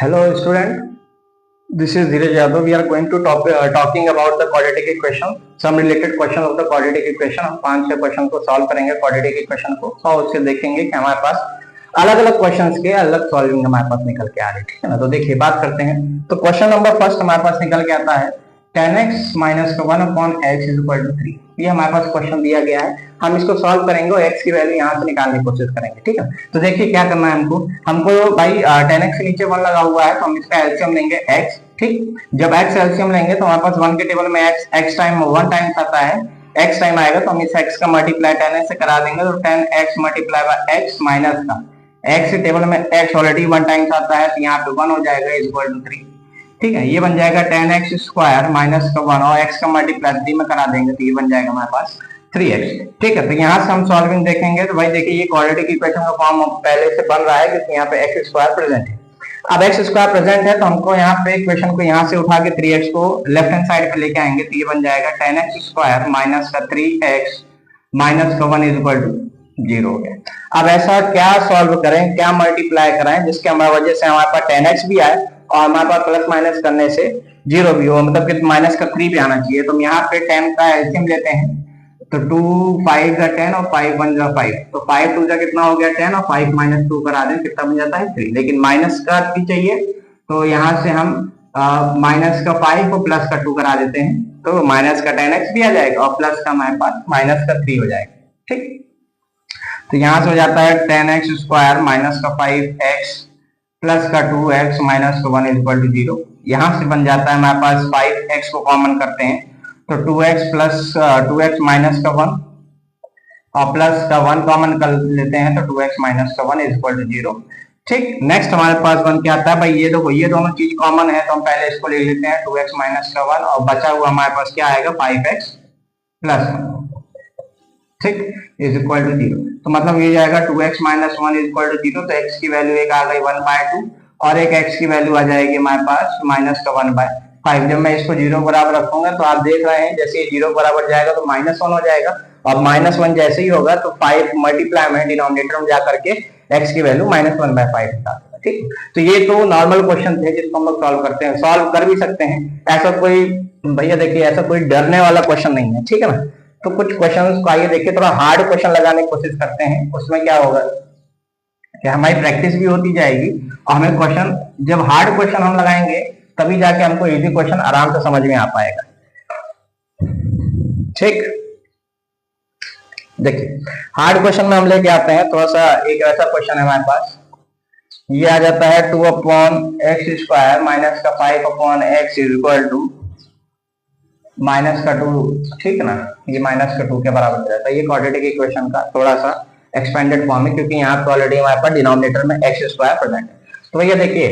Hello student, this is Dheeraj Yadav. We are going to talking about the quadratic equation, some related question of the quadratic equation. हम 5-6 question को solve करेंगे quadratic equation को और उससे देखेंगे कि हमारे पास अलग अलग क्वेश्चंस के अलग सॉल्विंग हमारे पास निकल के आ रही है, ठीक है ना। तो देखिए बात करते हैं। तो क्वेश्चन नंबर फर्स्ट हमारे पास निकल के आता है 10x minus 1/x is equal to 3। ये हमारे पास क्वेश्चन दिया गया है, हम इसको सॉल्व करेंगे और x की वैल्यू यहाँ से निकालने की कोशिश करेंगे, ठीक है। तो देखिए क्या करना है हमको भाई 10x के नीचे 1 लगा हुआ है तो हम इसका एलसीएम लेंगे x, ठीक। जब x एलसीएम लेंगे तो हमारे पास 1 के टेबल में x टाइम 1 टाइम्स आता है, x टाइम आएगा तो हम इस x का मल्टीप्लाई 10x से करा देंगे तो 10x multiply by x minus का x के टेबल में x ऑलरेडी 1 टाइम्स आता है तो यहाँ पे 1 हो जाएगा इज इक्वल टू 3, ठीक है। ये बन जाएगा 10x स्क्वायर माइनस का 1 और x का मल्टीप्लाई 3 में करा देंगे तो ये बन जाएगा हमारे पास 3x, ठीक है। तो यहाँ से हम सॉल्विंग देखेंगे तो भाई देखिए ये क्वाड्रेटिक इक्वेशन का फॉर्म पहले से बन रहा है क्योंकि यहाँ पे x स्क्वायर प्रेजेंट है। अब x स्क्वायर प्रेजेंट है तो हमको यहाँ पे इक्वेशन को यहाँ से उठा के 3x को लेफ्ट हैंड साइड पे लेके आएंगे तो ये बन जाएगा 10x स्क्वायर माइनस का 3x माइनस का 1 इज इक्वल टू 0 हो गया। अब ऐसा क्या सॉल्व करें, क्या मल्टीप्लाई कराएं जिसके हमारी वजह से हमारे पास 10x भी आए और हमारे पास प्लस माइनस करने से 0 भी हो, मतलब कि माइनस का 3 भी आना चाहिए। तो हम यहाँ पे 10 का एलसीएम लेते हैं तो 2 5 का 10 और 5 1 जा 5, तो 5 2 जा कितना हो गया 10 और 5 माइनस 2 करा दें कितना बन जाता है 3, लेकिन माइनस का 3 चाहिए तो यहाँ से हम माइनस का 5 और प्लस का 2 करा देते हैं तो माइनस का 10x भी आ जाएगा और प्लस का हमारे पास माइनस का 3 हो जाएगा, ठीक। तो यहाँ से हो जाता है 10x स्क्वायर माइनस का 5x प्लस का 2x माइनस का 1 इज इक्वल टू 0। यहाँ से बन जाता है हमारे पास 5x को कॉमन करते हैं तो 2x प्लस 2x माइनस का 1 और प्लस का 1 कॉमन कर लेते हैं तो 2x माइनस का 1 इज इक्वल टू 0, ठीक। नेक्स्ट हमारे पास बन के आता है भाई ये देखो ये दोनों चीज कॉमन है तो हम पहले इसको ले लेते हैं 2x माइनस का 1 और बचा हुआ हमारे पास क्या आएगा 5x प्लस 1, ठीक, इज इक्वल टू 0। तो मतलब ये जाएगा 2x minus 1 is equal to 0 तो x की वैल्यू एक आ गई 1/2 और एक x की वैल्यू आ जाएगी हमारे पास माइनस का 1/5। जब मैं इसको 0 बराबर रखूंगा तो आप देख रहे हैं जैसे ये 0 बराबर जाएगा तो -1 हो जाएगा और -1 जैसे ही होगा तो 5 मल्टीप्लाई में डिनोमिनेटर में जाकर के x की वैल्यू -1/5 निकाल, ठीक। तो ये तो नॉर्मल क्वेश्चन थे जिसको हम लोग सॉल्व करते हैं, सॉल्व कर भी सकते हैं। ऐसा कोई भैया देखिए ऐसा कोई डरने वाला क्वेश्चन नहीं है, ठीक है ना। तो कुछ क्वेश्चंस को आइए देखिए थोड़ा हार्ड क्वेश्चन लगाने की कोशिश करते हैं, उसमें क्या होगा कि हमारी प्रैक्टिस भी होती जाएगी और हमें क्वेश्चन जब हार्ड क्वेश्चन हम लगाएंगे तभी जाके हमको इजी क्वेश्चन आराम से समझ में आ पाएगा, ठीक। देखिए हार्ड क्वेश्चन में हम लेके आते हैं थोड़ा सा, एक ऐसा क्वेश्चन है हमारे पास, ये आ जाता है 2/x स्क्वायर माइनस का 5/x is equal to minus का 2, ठीक है ना। ये माइनस का 2 के बराबर रहता है। ये क्वाड्रेटिक इक्वेशन का थोड़ा सा एक्सपेंडेड फॉर्म है क्योंकि यहाँ पे ऑलरेडी हमारे पास डिनोमिनेटर में x स्क्वायर प्रेजेंट है। तो भैया देखिए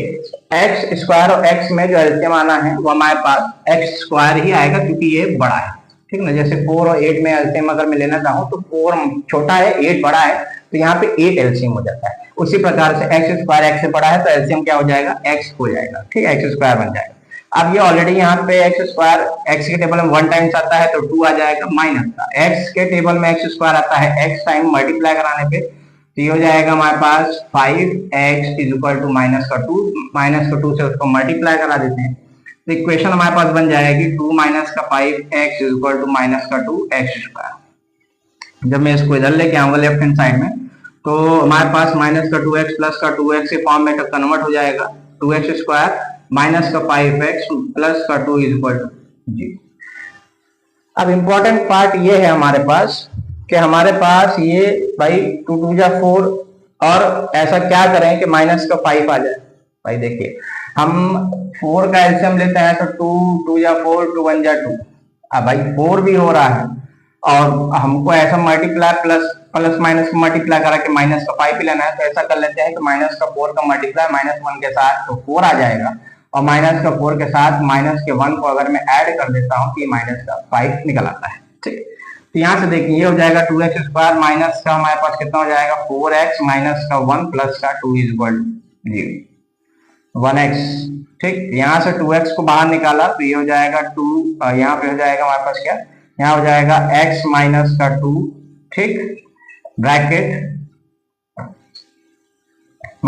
x स्क्वायर और x में जो एलसीएम आना है वो हमारे पास x स्क्वायर ही आएगा क्योंकि ये बड़ा है, ठीक ना। जैसे 4 और 8 में एलसीएम अगर मैं लेना चाहूँ तो 4 छोटा है 8 बड़ा है तो यहाँ पे 8 एलसीएम हो जाता है। उसी प्रकार से x स्क्वायर x से बड़ा है तो एलसीएम क्या हो जाएगा x हो जाएगा, ठीक है, x स्क्वायर बन जाएगा। अब ये ऑलरेडी यहाँ पे x स्क्वायर x के टेबल में 1 टाइम्स आता है तो 2 आ जाएगा माइनस का x के टेबल में x स्क्वायर आता है x टाइम मल्टीप्लाई कराने पे तो ये हो जाएगा हमारे पास 5x is equal to minus का 2 से उसको मल्टीप्लाई करा देते हैं तो इक्वेशन हमारे पास बन जाएगी 2 माइनस का 5x is equal to minus का 2x स्क्वायर। जब मैं इसको इधर लेके आऊंगा लेफ्ट हैंड साइड में तो हमारे पास माइनस का 2x प्लस का 2x के फॉर्म में कन्वर्ट हो जाएगा 2x स्क्वायर माइनस का 5x प्लस का 2 इज इक्वल टू 0। अब इंपॉर्टेंट पार्ट ये है हमारे पास कि हमारे पास ये भाई 2 2 जा 4 और ऐसा क्या करें कि माइनस का 5 आ जाए। भाई देखिए हम 4 का एलसीएम लेते हैं तो 2 2 जा 4 2 1 जा 2। अब भाई 4 भी हो रहा है और हमको ऐसा मल्टीप्लाई प्लस माइनस मल्टीप्लाई करा के माइनस का 5 भी लेना है तो ऐसा कर लेते हैं कि माइनस का 4 का मल्टीप्लाई -1 के साथ तो 4 आ जाएगा और माइनस का 4 के साथ माइनस के 1 को अगर मैं ऐड कर देता हूं तो ये माइनस का 5 निकल आता है, ठीक। तो यहाँ से देखिए ये हो जाएगा 2x स्क्वायर माइनस का हमारे पास कितना हो जाएगा 4x माइनस का 1 प्लस का 2 इज इक्वल टू 0 1x, ठीक। यहाँ से 2x को बाहर निकाला तो ये हो जाएगा 2, यहाँ पे हो जाएगा हमारे पास क्या, यहाँ हो जाएगा x माइनस का 2, ठीक, ब्रैकेट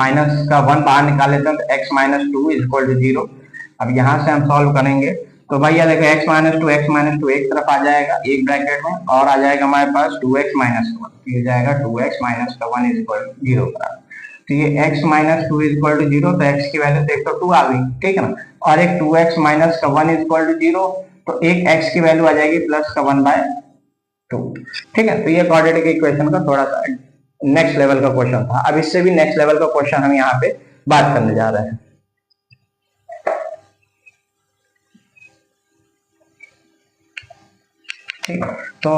माइनस का 1 बाहर निकाल लेते हैं तो x minus two is equal to 0। अब यहाँ से हम सॉल्व करेंगे तो भाई ये देखो x माइनस टू एक तरफ आ जाएगा एक ब्रैकेट में, और आ जाएगा हमारे पास 2x माइनस का 1, ये जाएगा 2x माइनस का 1 इज इक्वल टू 0 का। तो ये x minus two is equal to 0, तो x की वैल्यू देख तो 2 आ गई, ठीक है ना, और एक 2x माइनस का 1 इज इक्वल टू 0, तो एक x की वैल्यू आ जाएगी प्लस का 1/2, ठीक है। तो ये क्वाड्रेटिक इक्वेशन का थोड़ा सा नेक्स्ट लेवल का क्वेश्चन था। अब इससे भी नेक्स्ट लेवल का क्वेश्चन हम यहाँ पे बात करने जा रहे हैं। ठीक, तो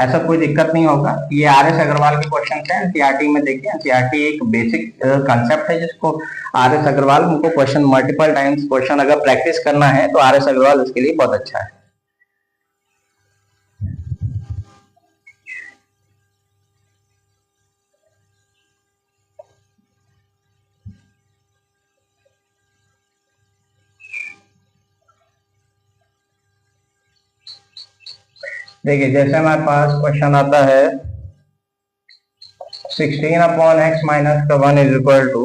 ऐसा कोई दिक्कत नहीं होगा। ये आर एस अग्रवाल के क्वेश्चन है, एनसीईआरटी में देखिए, एनसीईआरटी एक बेसिक कंसेप्ट है जिसको आर एस अग्रवाल, उनको क्वेश्चन मल्टीपल टाइम्स क्वेश्चन अगर प्रैक्टिस करना है तो आर एस अग्रवाल उसके लिए बहुत अच्छा है। देखिए जैसे हमारे पास क्वेश्चन आता है 16 अपॉन एक्स माइनस का 1 is equal to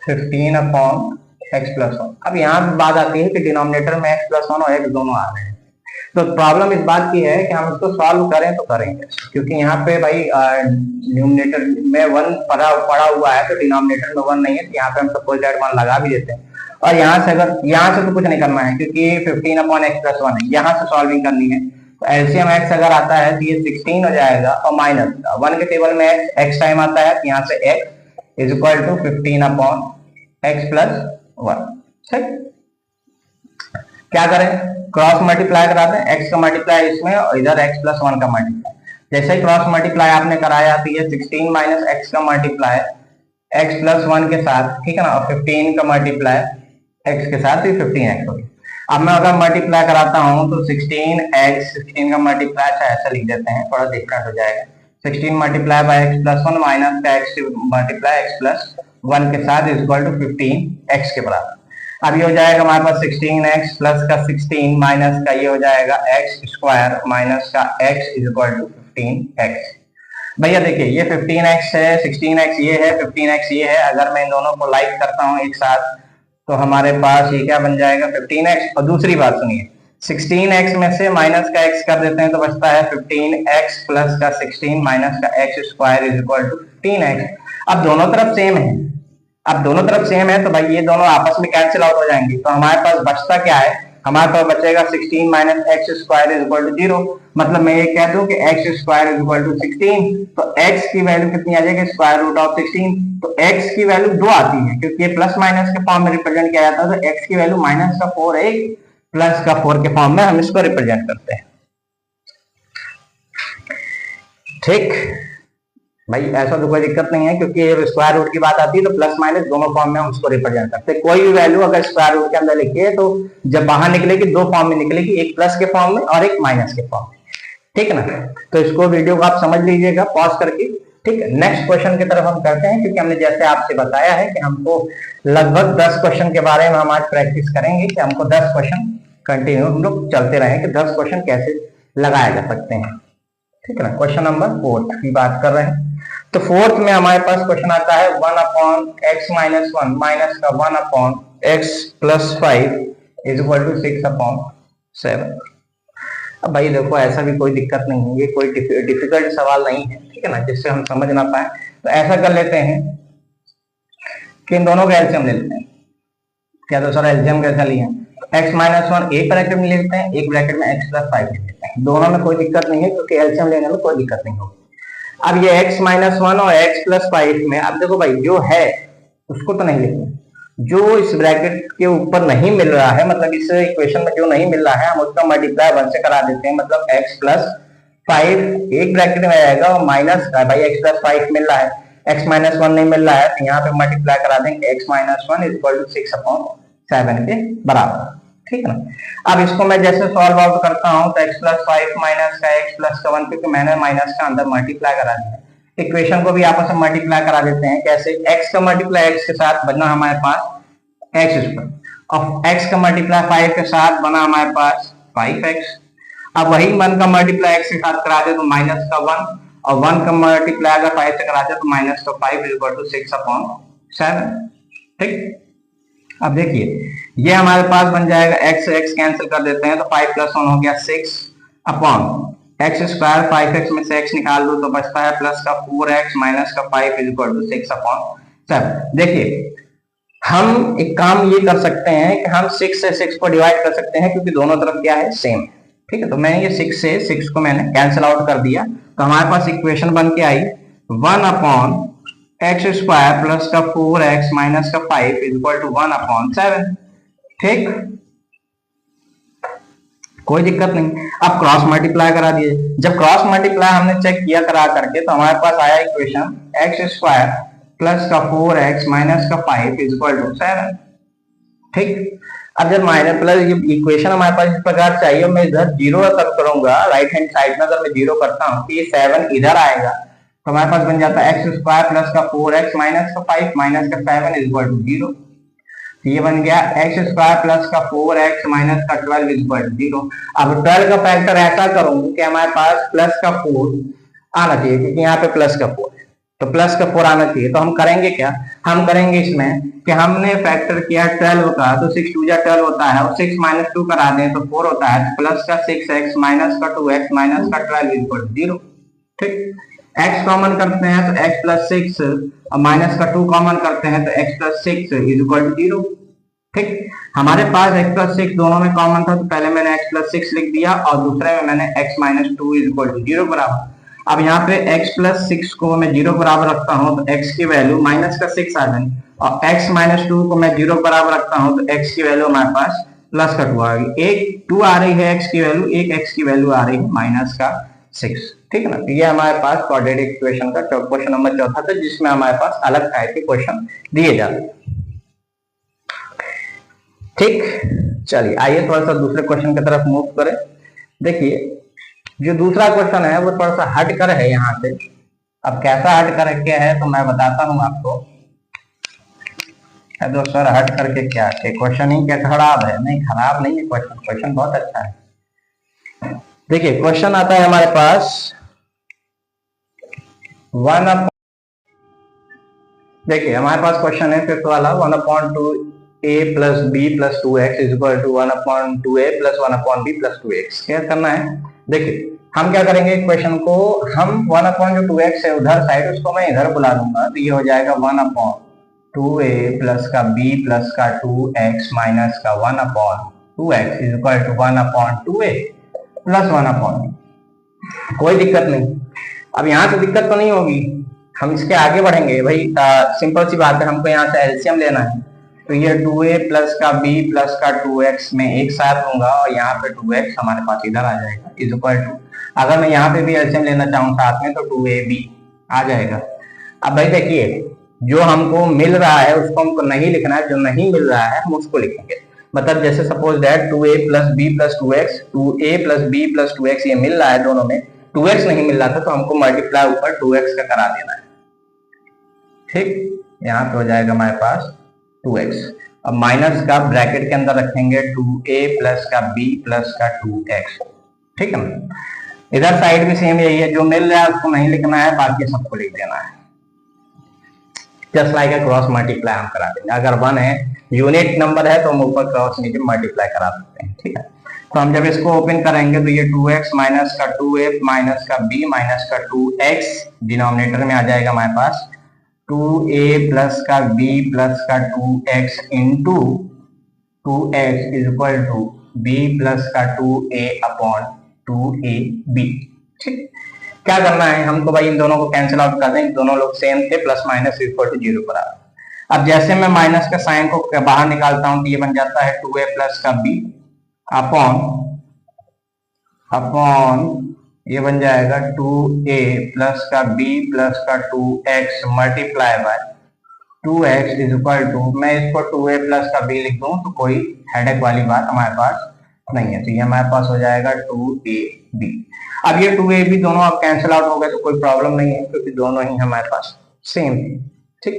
15 upon x plus 1। अब यहाँ पे बात आती है कि डिनोमिनेटर में एक्स प्लस 1 और एक्स दोनों आ रहे हैं, तो प्रॉब्लम इस बात की है कि हम इसको सॉल्व करें तो करेंगे, क्योंकि यहाँ पे भाई न्यूमिनेटर में 1 पड़ा हुआ है तो डिनोमिनेटर में 1 नहीं है, तो यहाँ पे हम सपोज दैट 1 लगा भी देते हैं। और यहाँ से तो कुछ नहीं करना है क्योंकि 15 अपॉन एक्स प्लस 1 है, यहाँ से सॉल्विंग करनी है। तो एलसीएम एक्स अगर आता है तो ये 16 हो जाएगा, और माइनस 1 के टेबल में एक्स टाइम आता है तो यहाँ से x is equal to 15 upon x plus 1। ठीक, क्या करें, क्रॉस मल्टीप्लाई करा दें, एक्स का मल्टीप्लाई इसमें और इधर एक्स प्लस 1 का मल्टीप्लाई। जैसे ही क्रॉस मल्टीप्लाई आपने कराया तो ये 16 माइनस एक्स का मल्टीप्लाई एक्स प्लस 1 के साथ, ठीक है ना, और 15 का मल्टीप्लाई एक्स के साथ, ये 15x हो गया। अब मैं अगर मल्टीप्लाई कराता हूं तो 16 का मल्टीप्लाई ऐसा लिख देते हैं, थोड़ा डिफरेंट हो जाएगा। 16 multiply by x plus 1 minus का एक्स मल्टीप्लाई एक्स प्लस 1 के साथ इज इक्वल टू 15x के बराबर। अब ये हो जाएगा हमारे पास 16x प्लस का 16 माइनस का ये हो जाएगा एक्स स्क्वायर माइनस का x is equal to 15x। भैया देखिए ये 15x है, 16x ये है, 15x ये है। अगर मैं इन दोनों को लाइक करता हूँ एक साथ तो हमारे पास ये क्या बन जाएगा 15x। और दूसरी बात सुनिए, 16x में से माइनस का x कर देते हैं तो बचता है 15x प्लस का 16 माइनस का x square is equal to 15x। अब दोनों तरफ सेम है, अब दोनों तरफ सेम है तो भाई ये दोनों आपस में कैंसिल आउट हो जाएंगे, तो हमारे पास बचता क्या है, हमारे पास बचेगा 16 minus x square is equal to 0। मतलब मैं ये कह दूं कि x square is equal to 16, तो x की वैल्यू कितनी आ जाएगी, स्क्वायर रूट ऑफ 16। तो x की वैल्यू 2 आती है क्योंकि ये प्लस माइनस के फॉर्म में रिप्रेजेंट किया जाता है, तो x की वैल्यू माइनस का 4 है, प्लस का 4 के फॉर्म में हम इसको रिप्रेजेंट करते हैं। ठीक भाई, ऐसा तो कोई दिक्कत नहीं है क्योंकि स्क्वायर रूट की बात आती है तो प्लस माइनस दोनों फॉर्म में हम उसको रिप्रेजेंट करते हैं। कोई भी वैल्यू अगर स्क्वायर रूट के अंदर लिखिए तो जब बाहर निकलेगी दो फॉर्म में निकलेगी, एक प्लस के फॉर्म में और एक माइनस के फॉर्म में, ठीक है ना। तो इसको वीडियो को आप समझ लीजिएगा पॉज करके। ठीक है, नेक्स्ट क्वेश्चन की तरफ हम करते हैं, क्योंकि हमने जैसे आपसे बताया है कि हमको लगभग 10 क्वेश्चन के बारे में हम आज प्रैक्टिस करेंगे कि हमको 10 क्वेश्चन कंटिन्यू हम लोग चलते रहे कि 10 क्वेश्चन कैसे लगाए जा सकते हैं। ठीक है ना, क्वेश्चन नंबर 4 की बात कर रहे हैं। तो 4th में हमारे पास क्वेश्चन आता है 1 अपॉन एक्स माइनस 1 माइनस का 1 upon x plus 5 is equal to 6 upon 7। अब भाई देखो ऐसा भी कोई दिक्कत नहीं है, ये कोई डिफिकल्ट सवाल नहीं है, ठीक है ना, जिससे हम समझ ना पाए। तो ऐसा कर लेते हैं कि इन दोनों का एलसीएम ले लेते हैं। क्या तो सर एलसीएम कैसा लिया, एक्स माइनस 1 एक ब्रैकेट में ले लेते हैं, एक ब्रैकेट में एक्स प्लस 5 ले लेते हैं। दोनों में कोई दिक्कत नहीं है क्योंकि एलसीएम लेने में कोई दिक्कत नहीं होगी। अब ये x माइनस 1 और x प्लस 5 में अब देखो भाई जो है उसको तो नहीं लिखना, जो इस ब्रैकेट के ऊपर नहीं मिल रहा है, मतलब इस इक्वेशन में जो नहीं मिल रहा है हम उसका मल्टीप्लाई 1 से करा देते हैं। मतलब x प्लस 5 एक ब्रैकेट में आएगा और माइनस भाई x प्लस 5 मिल रहा है, x माइनस 1 नहीं मिल रहा है, तो यहाँ पे मल्टीप्लाई करा देंगे x minus 1 is equal to 6 upon 7 के बराबर। ठीक है ना। अब इसको मैं जैसे सॉल्व आउट करता हूं तो x प्लस 5 माइनस का x प्लस का 1, क्योंकि मैंने माइनस का अंदर मल्टीप्लाई करा दिया। इक्वेशन को भी आपस में मल्टीप्लाई करा देते हैं। कैसे, x का मल्टीप्लाई x के साथ बना हमारे पास x स्क्वायर, और x का मल्टीप्लाई 5 के साथ बना हमारे पास 5x। अब वही 1 का मल्टीप्लाई x के साथ करा दे तो माइनस का 1, और 1 का मल्टीप्लाई अगर 5 से करा दे तो माइनस का 5 इज इक्वल टू 6 अपॉन 7। ठीक, अब देखिए ये हमारे पास बन जाएगा x से x कैंसिल कर देते हैं तो 5 + 1 हो गया 6 अपॉन एक्स स्क्वायर, 5x में से x निकाल दो तो बचता है प्लस का 4x माइनस का 5 इक्वल टू 6 अपॉन 7। देखिए हम एक काम ये कर सकते हैं कि हम 6 से 6 को डिवाइड कर सकते हैं क्योंकि दोनों तरफ क्या है, सेम। ठीक है, तो मैंने ये 6 से 6 को मैंने कैंसिल आउट कर दिया तो हमारे पास इक्वेशन बन के आई 1 अपॉन एक्स स्क्वायर प्लस का 4x माइनस का 5 इक्वल टू 1 अपॉन 7। ठीक, कोई दिक्कत नहीं। अब क्रॉस मल्टीप्लाई करा दिए। जब क्रॉस मल्टीप्लाई हमने चेक किया करा करके तो हमारे पास आया इक्वेशन एक्स स्क्वायर प्लस का 4x माइनस का 5 इक्वल टू 7। ठीक, अब जब माइनस प्लस इक्वेशन हमारे पास इस प्रकार चाहिए, मैं इधर जीरो करूंगा राइट हैंड साइड में, अगर मैं जीरो करता हूँ तो ये 7 इधर आएगा तो हमारे पास बन जाता है एक्स स्क्वायर प्लस का 4x माइनस का 5 माइनस का 7 इक्वल टू 0। ये बन गया एक्स स्क्वायर प्लस का 4x माइनस का 12 इक्वल टू 0। अब 12 का फैक्टर ऐसा करूंगा कि हमारे पास प्लस का 4 आना चाहिए क्योंकि यहाँ पे प्लस का 4 है तो प्लस का 4 आना चाहिए। तो हम करेंगे क्या, हम करेंगे इसमें कि हमने फैक्टर किया 12 का तो 6 2 जा 12 होता है और 6 माइनस 2 करा दें तो 4 होता है, प्लस का 6x माइनस का 2x माइनस का 12 इक्वल टू 0। ठीक, x कॉमन करते हैं तो x प्लस 6 और माइनस का 2 कॉमन करते हैं तो x प्लस 6 इक्वल टू 0। ठीक, हमारे पास x प्लस 6 दोनों में कॉमन था तो पहले मैंने x प्लस 6 लिख दिया और दूसरे में मैंने x माइनस 2 इक्वल टू 0 बराबर। अब यहाँ पे x प्लस 6 को मैं 0 बराबर रखता हूँ तो x की वैल्यू माइनस का 6 आ गई और x माइनस 2 को मैं 0 बराबर रखता हूँ तो x की वैल्यू हमारे पास प्लस का 2 आ गई। एक 2 आ रही है x की वैल्यू, एक x की वैल्यू आ रही है माइनस का 6। ठीक है ना, तो ये हमारे पास क्वाड्रेटिक इक्वेशन का क्वेश्चन नंबर 4 था जिसमें हमारे पास अलग टाइप के क्वेश्चन दिए जाते हैं। ठीक, चलिए आइए थोड़ा सा दूसरे क्वेश्चन की तरफ मूव करें। देखिए जो दूसरा क्वेश्चन है वो थोड़ा सा हट कर है यहाँ से। अब कैसा हट कर क्या है तो मैं बताता हूँ आपको। तो सर हट करके क्या है, क्वेश्चन ही क्या खराब है? नहीं, खराब नहीं है क्वेश्चन, क्वेश्चन बहुत अच्छा है। देखिए क्वेश्चन आता है हमारे पास 1 देखिए हमारे पास क्वेश्चन है फिफ्थ वाला 1/2a plus b plus 2x is equal to 1/2a plus 1/b plus 2x। क्या करना है, देखिए हम क्या करेंगे, क्वेश्चन को हम 1/2x है उधर साइड उसको मैं इधर बुला लूंगा तो ये हो जाएगा 1/2a प्लस का b प्लस का 2x माइनस का 1/2x is equal to 1/2a plus 1/b। कोई दिक्कत नहीं। अब यहाँ से दिक्कत तो नहीं होगी, हम इसके आगे बढ़ेंगे भाई। सिंपल सी बात है, हमको यहाँ से एलसीएम लेना है तो ये 2a प्लस का b प्लस का 2x में एक साथ लूंगा और यहाँ पे 2x हमारे पास इधर आ जाएगा इज इक्वल टू, अगर मैं यहाँ पे भी एलसीएम लेना चाहूँ साथ में तो 2ab आ जाएगा। अब भाई देखिए जो हमको मिल रहा है उसको हमको नहीं लिखना है, जो नहीं मिल रहा है हम उसको लिखेंगे। मतलब जैसे suppose that 2a plus b plus 2x, 2a plus b plus 2x ये मिल रहा है, दोनों में 2x नहीं मिल रहा था तो हमको मल्टीप्लाई ऊपर 2x का करा देना है। ठीक, यहाँ पे हो जाएगा हमारे पास 2x। अब माइनस का ब्रैकेट के अंदर रखेंगे 2a प्लस का b प्लस का 2x। ठीक है ना, इधर साइड भी सेम यही है, जो मिल रहा है उसको नहीं लिखना है, बाकी सबको लिख देना है। Just like a cross multiply हम करा देंगे। अगर 1 है यूनिट नंबर है तो हम ऊपर क्रॉस नीचे मल्टीप्लाई करा सकते हैं। ठीक है, तो हम जब इसको ओपन करेंगे तो ये 2x माइनस का 2a माइनस का b माइनस का 2x डिनोमिनेटर में आ जाएगा हमारे पास 2a प्लस का b प्लस का 2x into 2x is equal to b plus का 2a अपॉन 2ab। ठीक, क्या करना है हमको भाई, इन दोनों को कैंसिल आउट कर दें, दोनों लोग सेम थे, प्लस माइनस इक्वल टू 0 पर आ। अब जैसे मैं माइनस का साइन को बाहर निकालता हूं तो ये बन जाता है 2a प्लस का b अपॉन ये बन जाएगा 2a प्लस का b प्लस का 2x multiply by 2x is equal to, मैं इसको 2a प्लस का b लिख दूं तो कोई हेडेक वाली बात हमारे पास नहीं है, तो ये हमारे पास हो जाएगा 2ab। अब ये 2ab दोनों अब कैंसिल आउट हो गए तो कोई प्रॉब्लम नहीं है क्योंकि दोनों ही हमारे पास सेम है। ठीक,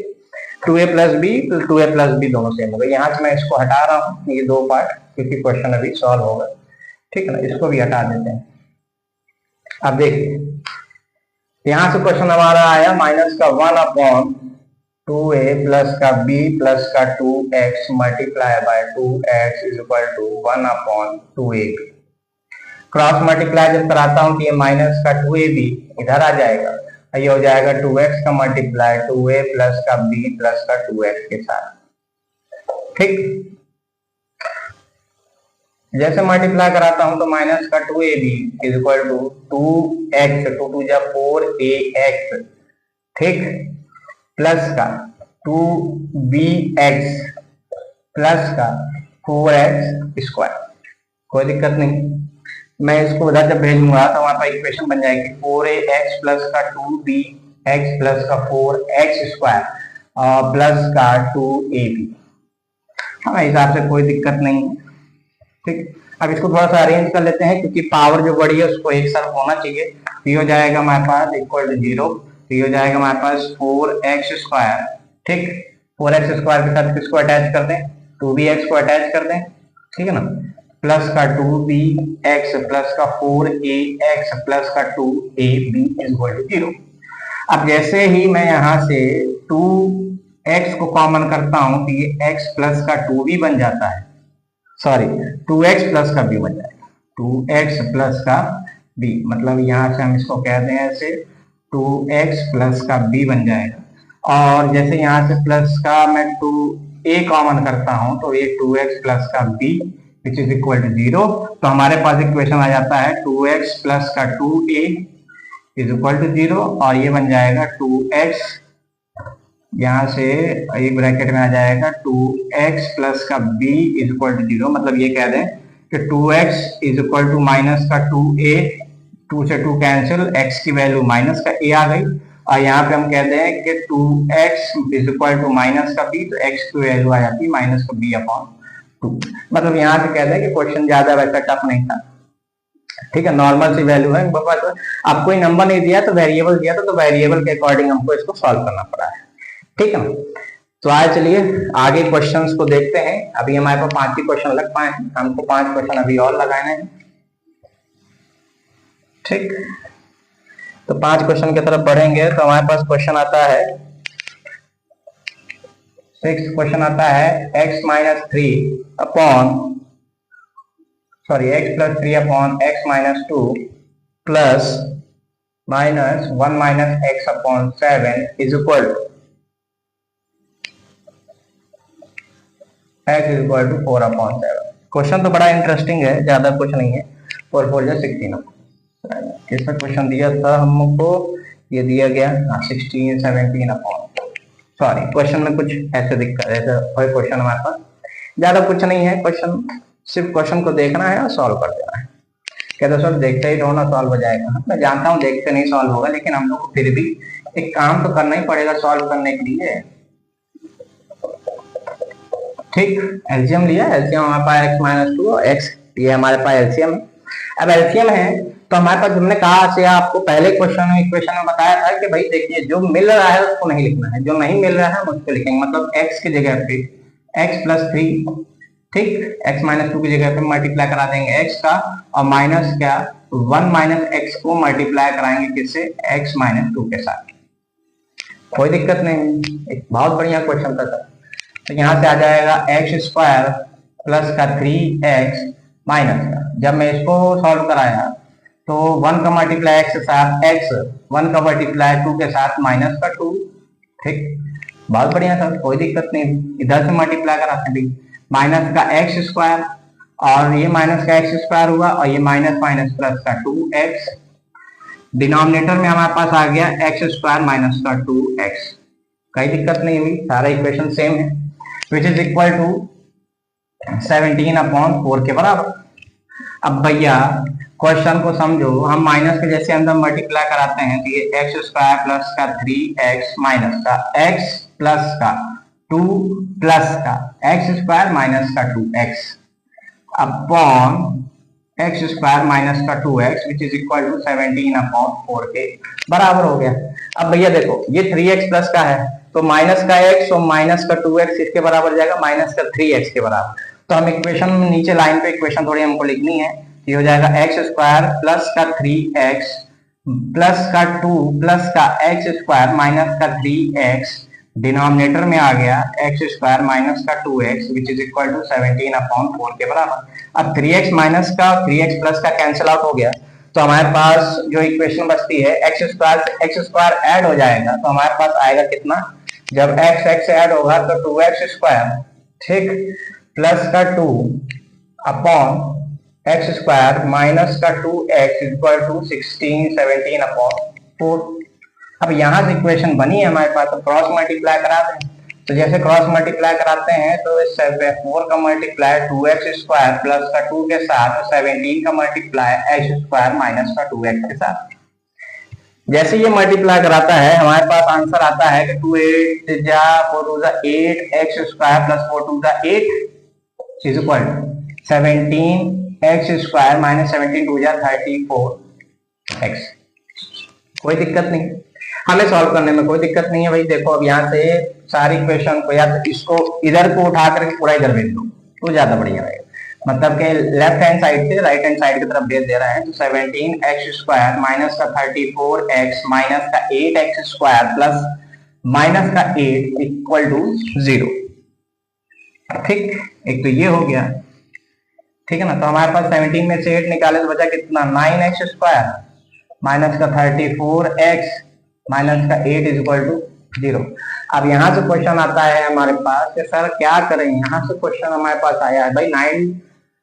2a प्लस b दोनों सेम हो गए। यहाँ से मैं इसको हटा रहा हूँ ये दो पार्ट क्योंकि क्वेश्चन अभी सॉल्व होगा। ठीक है ना, इसको भी हटा देते हैं। अब देखिए यहाँ से क्वेश्चन हमारा आया माइनस का 1/2 2a प्लस का b प्लस का 2x multiply by 2x is equal to 1/2ab। Cross multiply जब कराता हूं तो ये माइनस का 2ab इधर आ जाएगा, ये हो जाएगा 2x का मल्टीप्लाई 2a प्लस का b प्लस का 2x के साथ। ठीक, जैसे मल्टीप्लाई कराता हूं तो माइनस का 2ab is equal to 2x 2 2 जा 4ax, ठीक, प्लस का 2bx प्लस का 4x स्क्वायर। कोई दिक्कत नहीं, मैं इसको उधर जब भेजूंगा तो वहां पर इक्वेशन बन जाएगी 4ax प्लस का 2bx प्लस का 4x स्क्वायर प्लस का 2ab। हमारे हिसाब से कोई दिक्कत नहीं है। ठीक, अब इसको थोड़ा सा अरेंज कर लेते हैं क्योंकि पावर जो बड़ी है उसको एक साथ होना चाहिए। तो ये हो जाएगा हमारे पास इक्वल टू 0, तो ये हो जाएगा हमारे पास 4x स्क्वायर। ठीक, 4x स्क्वायर के साथ किसको अटैच कर दें, 2bx को अटैच कर दें, ठीक है ना, प्लस का 2bx प्लस का 4ax प्लस का 2ab इज इक्वल टू 0। अब जैसे ही मैं यहाँ से 2x को कॉमन करता हूं तो ये x प्लस का 2b बन जाता है, सॉरी 2x प्लस का b बन जाएगा, 2x प्लस का b, मतलब यहां से हम इसको कह दें ऐसे 2x प्लस का b बन जाएगा। और जैसे यहां से प्लस का मैं 2a कॉमन करता हूं तो ये 2x प्लस का b which is equal to 0। तो हमारे पास इक्वेशन आ जाता है 2x प्लस का 2a इज इक्वल टू 0 और ये बन जाएगा 2x, यहाँ से एक ब्रैकेट में आ जाएगा 2x प्लस का b इज इक्वल टू 0। मतलब ये कह दें कि 2x is equal to minus का 2a, 2 से 2 कैंसिल, x की वैल्यू माइनस का a आ गई, और यहाँ पे हम कहते हैं कि 2x is equal to minus का b, तो x की वैल्यू आ जाती है माइनस का b/2। मतलब यहाँ से कहते हैं कि क्वेश्चन ज्यादा वैसा टफ नहीं था, ठीक है, नॉर्मल सी वैल्यू है। अब कोई नंबर नहीं दिया तो वेरिएबल दिया था, तो वेरिएबल के अकॉर्डिंग हमको इसको सॉल्व करना पड़ा है, ठीक है। तो आए चलिए आगे क्वेश्चंस को देखते हैं। अभी हमारे पास 5 ही क्वेश्चन लग पाए हैं, हमको 5 क्वेश्चन अभी और लगाने हैं, ठीक। तो 5 क्वेश्चन की तरफ बढ़ेंगे तो हमारे पास क्वेश्चन आता है 6 क्वेश्चन आता है x minus 3 upon x plus 3 upon x minus 2 plus minus 1 minus x upon 7 is equal x is equal to 4/7। Question तो बड़ा इंटरेस्टिंग है, ज्यादा कुछ नहीं है। 4 4 जा 16। इसमें क्वेश्चन दिया था हमको, ये दिया गया 16 17 अपॉन, सॉरी क्वेश्चन में कुछ ऐसे दिखता है, ऐसा कोई क्वेश्चन हमारे पास ज्यादा कुछ नहीं है। क्वेश्चन सिर्फ क्वेश्चन को देखना है और सॉल्व कर देना है। कहते सर देखते ही रहो ना सॉल्व हो जाएगा। मैं जानता हूँ देखते नहीं सॉल्व होगा, लेकिन हम लोग को फिर भी एक काम तो करना ही पड़ेगा सॉल्व करने के लिए, ठीक। एलसीएम लिया, एलसीएम हमारे पास x माइनस 2 और x, ये हमारे पास एलसीएम है। अब एलसीएम है तो हमारे पास हमने कहा से आपको पहले क्वेश्चन में इक्वेशन में बताया था कि भाई देखिए जो मिल रहा है उसको नहीं लिखना है, जो नहीं मिल रहा है उसको लिखेंगे। मतलब x की जगह पे x प्लस 3, ठीक, x माइनस 2 की जगह पे मल्टीप्लाई करा देंगे x का, और माइनस क्या 1 माइनस x को मल्टीप्लाई कराएंगे किससे, x माइनस 2 के साथ। कोई दिक्कत नहीं, एक बहुत बढ़िया क्वेश्चन था। तो यहाँ से आ जाएगा x स्क्वायर प्लस का 3x माइनस का, जब मैं इसको सॉल्व कराया तो 1 का मल्टीप्लाई x के साथ x, 1 का मल्टीप्लाई 2 के साथ माइनस का 2, ठीक, बहुत बढ़िया था, कोई दिक्कत नहीं। इधर से मल्टीप्लाई कराते हैं माइनस का x स्क्वायर, और ये माइनस का x स्क्वायर हुआ, और ये माइनस माइनस प्लस का 2x, डिनोमिनेटर में हमारे पास आ गया x स्क्वायर माइनस का 2x। कोई दिक्कत नहीं हुई, सारा इक्वेशन सेम है, विच इज इक्वल टू 17/4 के बराबर। अब भैया क्वेश्चन को समझो, हम माइनस के जैसे अंदर मल्टीप्लाई कराते हैं तो ये x स्क्वायर प्लस का 3x माइनस का x प्लस का 2 प्लस का x स्क्वायर माइनस का 2x upon x square minus का 2x which is equal to 17/4 के बराबर हो गया। अब भैया देखो ये 3x प्लस का है तो माइनस का x और माइनस का 2x इसके बराबर जाएगा माइनस का 3x के बराबर। तो हम इक्वेशन में नीचे लाइन पे इक्वेशन थोड़ी हमको लिखनी है, ये हो जाएगा x स्क्वायर प्लस का 3x प्लस का 2 प्लस का x स्क्वायर माइनस का 3x डिनोमिनेटर में आ गया एक्स स्क्वायर माइनस का 2x which is equal to 17/4 के बराबर। अब 3x माइनस का 3x प्लस का कैंसिल आउट हो गया, तो हमारे पास जो इक्वेशन बचती है एक्स स्क्वायर से एक्स स्क्वायर ऐड हो जाएगा, तो हमारे पास आएगा कितना, जब एक्स एक्स ऐड होगा तो 2x स्क्वायर, ठीक, प्लस का 2 अपॉन एक्स स्क्वायर माइनस का 2x इक्वल टू 16/17/4। अब यहां से इक्वेशन बनी है हमारे पास, तो क्रॉस मल्टीप्लाई करा दें। तो जैसे क्रॉस मल्टीप्लाई कराते हैं तो 4 का मल्टीप्लाई 2x स्क्वायर प्लस का 2 के साथ, 17 का मल्टीप्लाई x स्क्वायर माइनस का 2x के साथ। जैसे ये मल्टीप्लाई कराता है हमारे पास आंसर आता है कि 2 8 जा 4 2 जा 8 x स्क्वायर प्लस 4 2 जा 8 is equal 17 x square minus 17 2 जा 34 x। कोई दिक्कत नहीं, हमें सॉल्व करने में कोई दिक्कत नहीं है भाई। देखो अब यहाँ से सारी क्वेश्चन को या तो इसको इधर को उठा करके पूरा इधर भेज दो तो ज्यादा बढ़िया रहेगा, मतलब कि लेफ्ट हैंड साइड से राइट हैंड साइड की तरफ भेज दे रहे हैं। तो 17x स्क्वायर माइनस का 34x माइनस का 8x स्क्वायर प्लस माइनस का 8 इक्वल टू 0। ठीक, एक तो ये हो गया, ठीक है ना। तो हमारे पास 17 में से 8 निकाले तो बचा कितना, 9x स्क्वायर माइनस का 34x माइनस का 8 इज इक्वल टू 0। अब यहाँ से क्वेश्चन आता है हमारे पास कि सर क्या करें, यहाँ से क्वेश्चन हमारे पास आया है भाई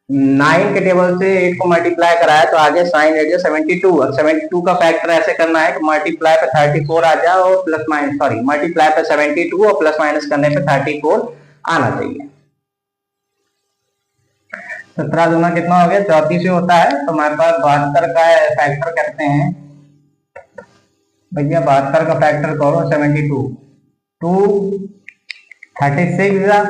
9 के टेबल से 8 को मल्टीप्लाई कराया तो आगे साइन 8 72। अब 72 का फैक्टर ऐसे करना है कि मल्टीप्लाई पे 34 आ जाए और प्लस माइनस, सॉरी मल्टीप्लाई पे 72 और प्लस माइनस करने पे 34 आना चाहिए। 17 दूना कितना हो गया, 34 ही होता है। तो हमारे पास 72 का फैक्टर करते हैं भैया, 72 का फैक्टर करो 72 2 36।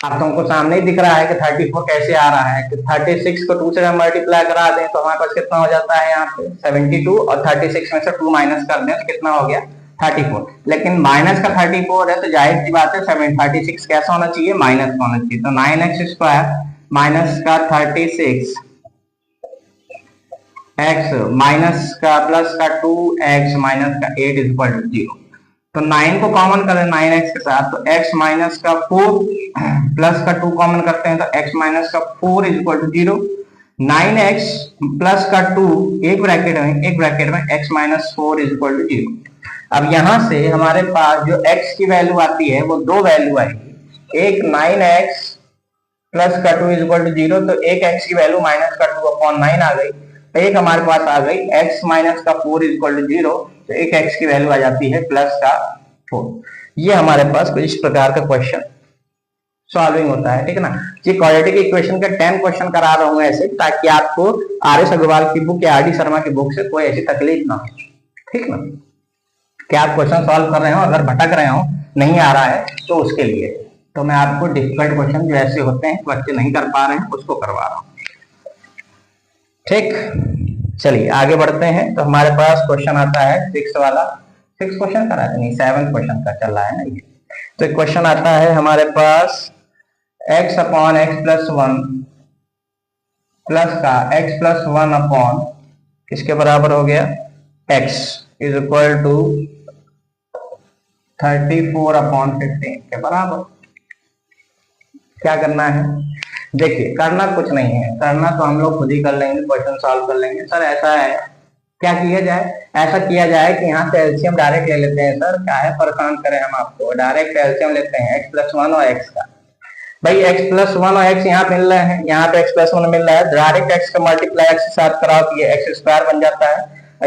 अब तुमको सामने ही दिख रहा है कि 34 कैसे आ रहा है कि 36 को 2 से मल्टीप्लाई करा दें तो हमारे पास कितना हो जाता है यहाँ पे 72 और 36 में से 2 माइनस कर दें तो कितना हो गया 34। लेकिन माइनस का 34 है तो जाहिर सी बात है 36 कैसा होना चाहिए, माइनस होना चाहिए। तो 9x स्क्वायर माइनस का 36 x माइनस का प्लस का 2x माइनस का 8 इज इक्वल टू 0। तो 9 को कॉमन करें 9x के साथ तो x माइनस का 4 प्लस का 2 कॉमन करते हैं तो x माइनस का 4 is equal to 0। 9x plus का 2 एक ब्रैकेट में x minus 4 is equal to 0। अब यहां से हमारे पास जो x की वैल्यू आती है वो दो वैल्यू आएगी, एक 9x प्लस का 2 इज इक्वल टू 0, तो एक x की वैल्यू माइनस का 2 अपॉन 9 आ गई, एक हमारे पास आ गई x माइनस का 4 इज इक्वल टू 0, तो एक x की वैल्यू आ जाती है प्लस का 4। ये हमारे पास कुछ इस प्रकार का क्वेश्चन सॉल्विंग होता है, ठीक है ना। ये क्वाड्रेटिक इक्वेशन के 10 क्वेश्चन करा रहा हूं ऐसे, ताकि आपको आर एस अग्रवाल की बुक या आर डी शर्मा की बुक से कोई ऐसी तकलीफ ना हो, ठीक ना। क्या आप क्वेश्चन सॉल्व कर रहे हो, अगर भटक रहे हो, नहीं आ रहा है तो उसके लिए तो मैं आपको डिफिकल्ट क्वेश्चन जो ऐसे होते हैं बच्चे नहीं कर पा रहे हैं उसको करवा रहा हूँ, ठीक। चलिए आगे बढ़ते हैं। तो हमारे पास क्वेश्चन आता है 6 वाला, 6 क्वेश्चन करा नहीं 7 क्वेश्चन का चल रहा है ना ये। तो क्वेश्चन आता है हमारे पास x upon x plus 1 plus का x प्लस 1 अपॉन किसके बराबर हो गया x is equal to 34 upon 15 के बराबर। क्या करना है, देखिए करना कुछ नहीं है, करना तो हम लोग खुद ही कर लेंगे, क्वेश्चन सॉल्व कर लेंगे। सर ऐसा है, क्या किया जाए, ऐसा किया जाए कि यहाँ से एलसीएम डायरेक्ट ले लेते हैं। सर क्या है, परेशान करें हम आपको, डायरेक्ट एलसीएम लेते हैं x प्लस 1 और x का। भाई x प्लस 1 और x यहाँ मिल रहे हैं, यहाँ पे x प्लस 1 मिल रहा है, डायरेक्ट x का मल्टीप्लाई x के साथ कराओ तो ये x स्क्वायर बन जाता है।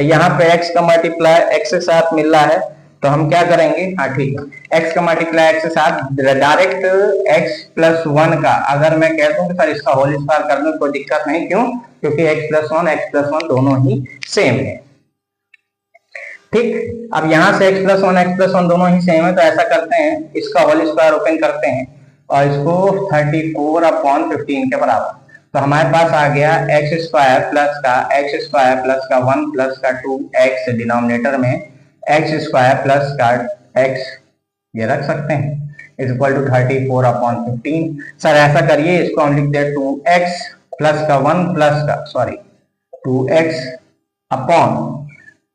यहाँ पे x का मल्टीप्लाई x के साथ मिल रहा है तो हम क्या करेंगे, हाँ ठीक है, x का मल्टीप्लाई x के साथ डायरेक्ट x प्लस 1 का अगर मैं कह दूं कि सर इसका होल स्क्वायर कर दूं कोई दिक्कत नहीं, क्यों, क्योंकि x प्लस 1 दोनों ही सेम है, ठीक। अब यहाँ से x प्लस 1 दोनों ही सेम है तो ऐसा करते हैं, इसका होल स्क्वायर ओपन करते हैं और इसको 34 अपॉन 15 के बराबर। तो हमारे पास आ गया x स्क्वायर प्लस का 1 प्लस का 2x डिनोमिनेटर में x स्क्वायर प्लस का x ये रख सकते हैं is equal to 34 upon 15। Sir ऐसा करिए, इसको हम लिखते हैं 2x प्लस का 1 प्लस का 2x अपॉन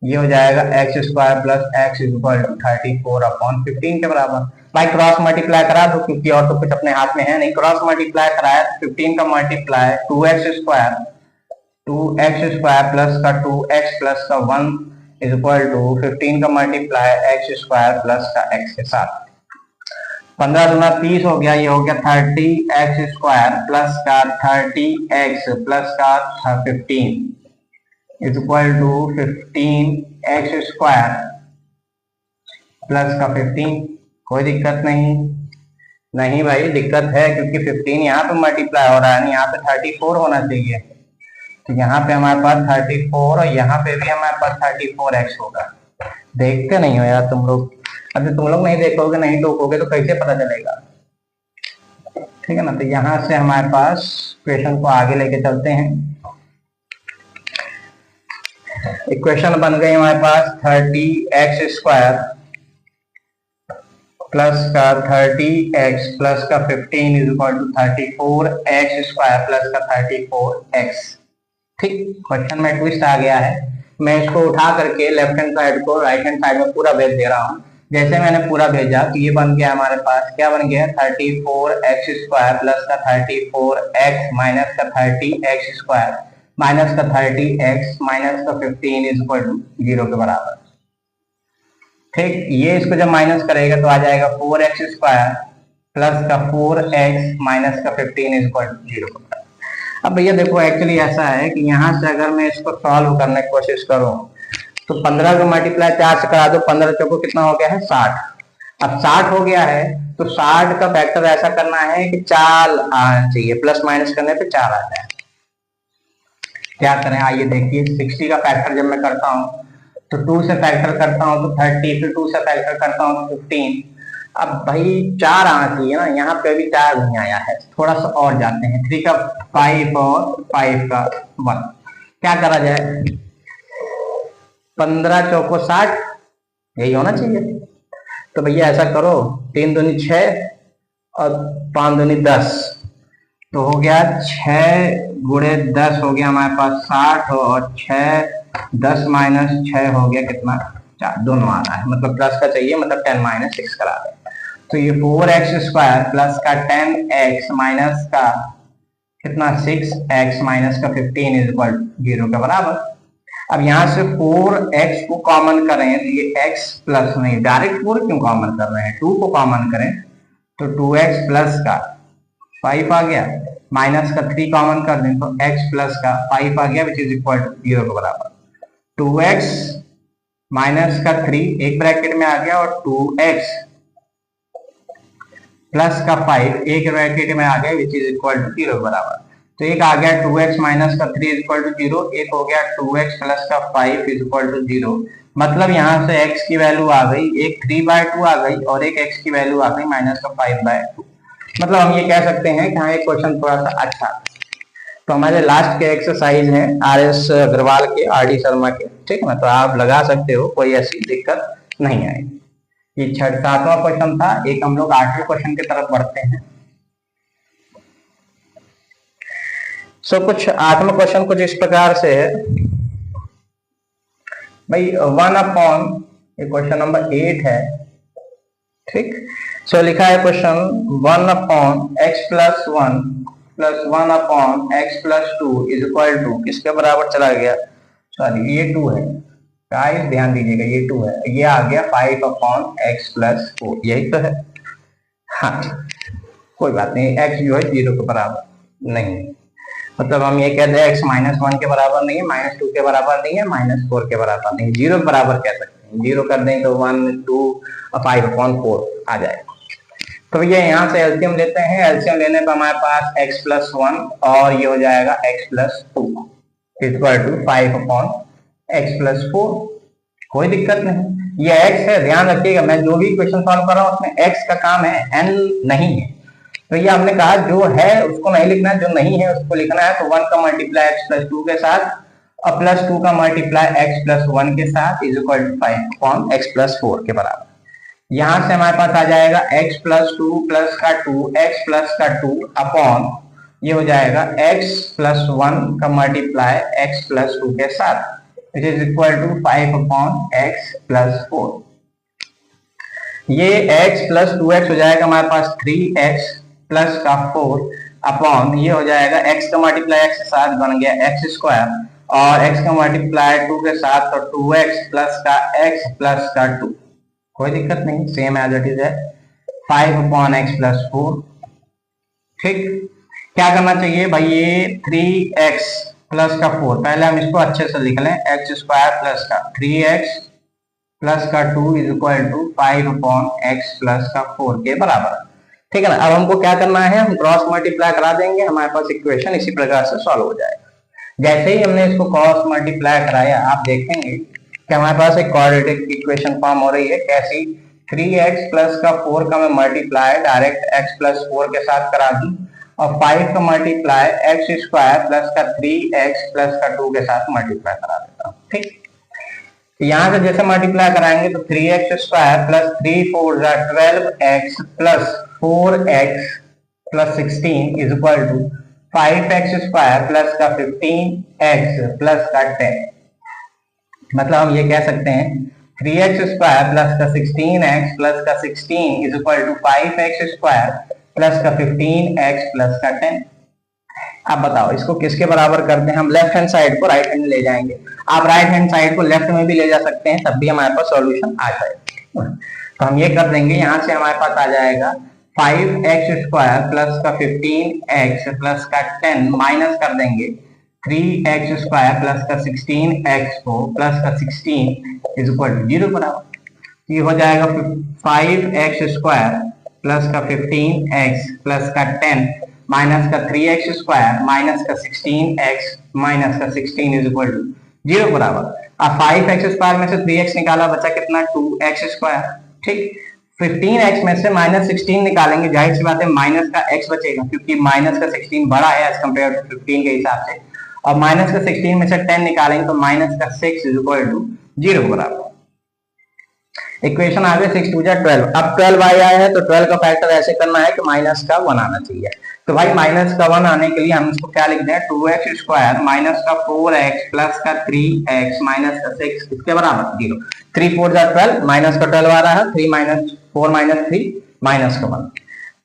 ये हो जाएगा x square plus x equal to 34/15 के बराबर। भाई क्रॉस मल्टीप्लाई करा दो, क्योंकि और तो कुछ अपने हाथ में है नहीं। क्रॉस मल्टीप्लाई कराया तो 15 का मल्टीप्लाई 2x स्क्वायर प्लस का 2x प्लस का 1 इज इक्वल टू 15 का मल्टीप्लाई एक्स स्क्वायर प्लस का x के साथ। 15 दूना 30 हो गया, ये हो गया 30x स्क्वायर प्लस का 30x प्लस का 15 is equal to 15x square plus का 15। कोई दिक्कत नहीं? नहीं भाई दिक्कत है, क्योंकि 15 यहाँ पे मल्टीप्लाई हो रहा है, यहाँ पे 34 होना चाहिए। तो यहाँ पे हमारे पास 34 और यहाँ पे भी हमारे पास 34x होगा। देखते नहीं हो यार तुम लोग। अगर तुम लोग नहीं देखोगे, नहीं टोकोगे तो कैसे पता चलेगा? ठीक है ना। तो यहाँ से हमारे पास क्वेश्चन को आगे लेके चलते हैं। इक्वेशन बन गई हमारे पास 30x स्क्वायर प्लस का 30x प्लस का 15 is equal to 34x square plus का 34x। ठीक, क्वेश्चन में ट्विस्ट आ गया है। मैं इसको उठा करके लेफ्ट हैंड साइड को राइट हैंड साइड में पूरा भेज दे रहा हूँ। जैसे मैंने पूरा भेजा तो ये बन गया हमारे पास, क्या बन गया? 34x स्क्वायर प्लस का 34x माइनस का 30x स्क्वायर माइनस का 30x माइनस का 15 इज इक्वल टू 0 के बराबर। ठीक, ये इसको जब माइनस करेगा तो आ जाएगा 4x स्क्वायर प्लस का 4x माइनस का 15 इज इक्वल टू 0 के बराबर। अब भैया देखो, एक्चुअली ऐसा है कि यहाँ से अगर मैं इसको सॉल्व करने की कोशिश करूँ तो 15 का मल्टीप्लाई 4 से करा दो, 15 चौको कितना हो गया है? 60। अब 60 हो गया है तो 60 का फैक्टर ऐसा करना है कि 4 आना चाहिए, प्लस माइनस करने पे 4 आ जाए। क्या करें आइए देखिए। 60 का फैक्टर जब मैं करता हूँ तो 2 से फैक्टर करता हूँ तो 30, फिर 2 से फैक्टर करता हूँ तो 15। अब भाई 4 आना चाहिए ना, यहाँ पे अभी 4 नहीं आया है, थोड़ा सा और जाते हैं। 3 का 5 और 5 का 1, क्या करा जाए? 15 चौको 60, यही होना चाहिए। तो भैया ऐसा करो, 3 दूनी 6 और 5 दूनी 10, तो हो गया 6 गुणे 10 हो गया हमारे पास 60 और 6 10 माइनस 6 हो गया कितना? 4। दोनों आ रहा है, मतलब प्लस का चाहिए, मतलब 10 माइनस 6 करा दें। तो ये 4x स्क्वायर प्लस का 10x माइनस का कितना? 6x माइनस का 15 इज इक्वल 0 के बराबर। अब यहाँ से 4x को कॉमन करें तो ये x प्लस नहीं, डायरेक्ट 4 क्यों कॉमन कर रहे हैं? 2 को कॉमन करें तो 2x प्लस का 5 आ गया, माइनस का 3 कॉमन कर दें तो x प्लस का 5 आ गया, विच इज इक्वल टू 0 के बराबर। 2x माइनस का 3 एक ब्रैकेट में आ गया और 2x प्लस का 5 एक ब्रैकेट में आ गया, विच इज इक्वल टू 0 के बराबर। तो एक आ गया 2x माइनस का 3 इज इक्वल टू 0, एक हो गया 2x प्लस का 5 इज इक्वल टू 0। मतलब यहाँ से x की वैल्यू आ गई, एक 3/2 आ गई और एक x की वैल्यू आ गई माइनस का 5/2। मतलब हम ये कह सकते हैं कि हाँ एक क्वेश्चन थोड़ा सा अच्छा। तो हमारे लास्ट के एक्सरसाइज है RS अग्रवाल के, RD शर्मा के, ठीक है ना। तो आप लगा सकते हो, कोई ऐसी दिक्कत नहीं आएगी। ये 7वां क्वेश्चन था। एक हम लोग 8वें क्वेश्चन की तरफ बढ़ते हैं। कुछ 8वां क्वेश्चन कुछ इस प्रकार से है भाई, 1/, ये क्वेश्चन नंबर 8 है। ठीक, लिखा है question 1/x plus 1 plus 1/x plus 2 is equal to किसके बराबर चला गया? सॉरी ये 2 है गाइस, ध्यान दीजिएगा, ये 2 है, ये आ गया 5/x प्लस 4, यही तो है। हाँ कोई बात नहीं, x जो है 0 के बराबर नहीं, मतलब हम ये कहते हैं x -1 के बराबर नहीं है, -2 के बराबर नहीं है, -4 के बराबर नहीं, 0 के बराबर कह सकते हैं। 0 कर दें तो 1, 2 और 5/4 आ जाएगा। तो भैया यहाँ से एलसीएम लेते हैं। एलसीएम लेने पर हमारे पास x प्लस 1 और ये हो जाएगा x plus 2 equal to 5/x plus 4। कोई दिक्कत नहीं, ये x है, ध्यान रखिएगा। मैं जो भी क्वेश्चन सॉल्व कर रहा हूँ उसमें x का काम है, n नहीं है। तो ये हमने कहा जो है उसको नहीं लिखना, जो नहीं है उसको लिखना है। तो 1 का मल्टीप्लाई x प्लस 2 के साथ और प्लस 2 का मल्टीप्लाई x प्लस 1 के साथ is equal to 5/x plus 4 के बराबर। यहां से हमारे पास आ जाएगा x प्लस 2 प्लस का 2 x प्लस का 2 अपॉन ये हो जाएगा x प्लस 1 का मल्टीप्लाई x प्लस 2 के साथ विच इज इक्वल टू 5/x+4। ये x प्लस 2x हो जाएगा हमारे पास 3x प्लस का 4 अपॉन ये हो जाएगा x का मल्टीप्लाई x के साथ बन गया x² और x का मल्टीप्लाई 2 के साथ तो 2x प्लस का x प्लस का 2, कोई दिक्कत नहीं, सेम एज इट इज है 5/x+4। ठीक, क्या करना चाहिए भाई, ये 3x प्लस का 4 पहले हम इसको अच्छे से लिख लें, x² प्लस का 3x प्लस का 2 is equal to 5/x plus का 4 के बराबर। ठीक है ना। अब हमको क्या करना है, हम क्रॉस मल्टीप्लाई करा देंगे, हमारे पास इक्वेशन इसी प्रकार से सॉल्व हो जाएगा। जैसे ही हमने इसको क्रॉस मल्टीप्लाई कराया आप देखेंगे कि हमारे पास एक क्वाड्रेटिक इक्वेशन फॉर्म हो रही है। कैसी, 3x प्लस का 4 का मैं मल्टीप्लाई डायरेक्ट x प्लस 4 के साथ करा दूं और 5 का मल्टीप्लाई x² प्लस का 3x प्लस का 2 के साथ मल्टीप्लाई करा देता हूँ। ठीक, यहां से जैसे मल्टीप्लाई कराएंगे तो 3x² plus 3 4 12x plus 4x plus 16 is equal to 5x² plus का 15x प्लस का 10। मतलब हम ये कह सकते हैं 3x² प्लस का 16x प्लस का 16 is equal to 5x² plus का 15x प्लस का 10। आप बताओ इसको किसके बराबर करते हैं, हम लेफ्ट हैंड साइड को राइट हैंड ले जाएंगे, आप राइट हैंड साइड को लेफ्ट में भी ले जा सकते हैं, तब भी हमारे पास सॉल्यूशन आ जाएगा। तो हम ये कर देंगे, यहाँ से हमारे पास आ जाएगा 5x² प्लस का 15x प्लस का 10 माइनस कर देंगे 3x² प्लस का 16x को प्लस का 16 इज इक्वल टू 0 बराबर। ये हो जाएगा 5x² प्लस का 15x प्लस का 10 माइनस का 3x² माइनस का 16x माइनस का 16 इज इक्वल टू 0 बराबर। अब 5x² में से 3x निकाला, बचा कितना 2x²। ठीक, 15x में से माइनस 16 निकालेंगे, जाहिर सी बात है माइनस का x बचेगा क्योंकि माइनस का 16 बड़ा है एज कम्पेयर टू 15 के हिसाब से, और माइनस का 16 में से 10 निकालेंगे तो माइनस का 6 इज इक्वल टू 0 बराबर। इक्वेशन आ गई 6 2 12। अब 12 आया है तो 12 का फैक्टर ऐसे करना है कि माइनस का 1 आना चाहिए। तो भाई माइनस का 1 आने के लिए हम इसको क्या लिखते हैं, 2x² माइनस का 4x प्लस का 3x माइनस का 6 इसके बराबर 0। 3 4 12 माइनस का 12 आ रहा है, 3 माइनस 4 माइनस 3 माइनस का 1।